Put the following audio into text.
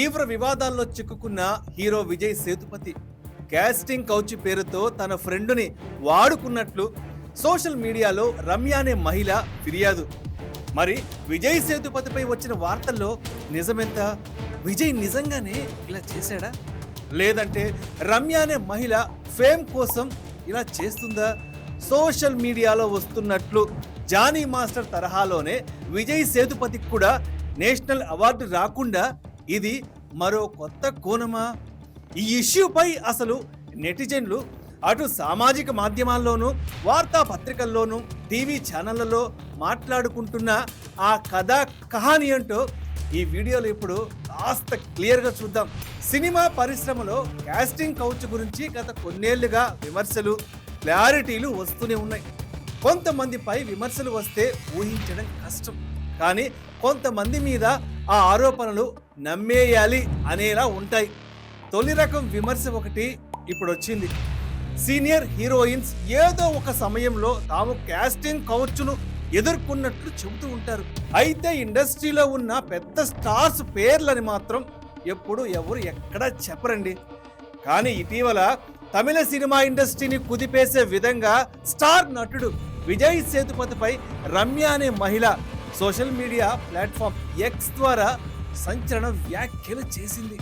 తీవ్ర వివాదాల్లో చిక్కుకున్న hero Vijay Sethupathi casting couch పేరుతో తన ఫ్రెండుని వాడుకున్నట్లు సోషల్ మీడియాలో రమ్య అనే మహిళ ఫిర్యాదు. మరి విజయ్ సేతుపతిపై వచ్చిన వార్తల్లో నిజమెంత? విజయ్ నిజంగానే ఇలా చేశాడా, లేదంటే రమ్య అనే మహిళ ఫేమ్ కోసం ఇలా చేస్తుందా? సోషల్ మీడియాలో వస్తున్నట్లు జానీ మాస్టర్ తరహాలోనే విజయ్ సేతుపతికి కూడా నేషనల్ అవార్డు రాకుండా ఇది మరో కొత్త కోణమా? ఈ ఇష్యూపై అసలు నెటిజన్లు అటు సామాజిక మాధ్యమాల్లోనూ వార్తాపత్రికల్లోనూ టీవీ ఛానళ్లలో మాట్లాడుకుంటున్న ఆ కథా కహాని ఏంటో ఈ వీడియోలో ఇప్పుడు కాస్త క్లియర్గా చూద్దాం. సినిమా పరిశ్రమలో కాస్టింగ్ కౌచ్ గురించి గత కొన్నేళ్లుగా విమర్శలు, క్లారిటీలు వస్తూనే ఉన్నాయి. కొంతమందిపై విమర్శలు వస్తే ఊహించడం కష్టం, కానీ కొంతమంది మీద ఆ ఆరోపణలు నమ్మేయాలి అనేలా ఉంటాయి. తొలి రకం విమర్శ ఒకటి ఇప్పుడు వచ్చింది. సీనియర్ హీరోయిన్స్ ఏదో ఒక సమయంలో తాము కాస్టింగ్ కౌచ్ను ఎదుర్కొన్నట్లు చెబుతూ ఉంటారు. అయితే ఇండస్ట్రీలో ఉన్న పెద్ద స్టార్స్ పేర్లని మాత్రం ఎప్పుడు ఎవరు ఎక్కడా చెప్పరండి. కానీ ఇటీవల తమిళ సినిమా ఇండస్ట్రీని కుదిపేసే విధంగా స్టార్ నటుడు విజయ్ సేతుపతిపై రమ్య అనే మహిళ సోషల్ మీడియా ప్లాట్ఫామ్ ఎక్స్ ద్వారా సంచలన వ్యాఖ్యలు చేసింది.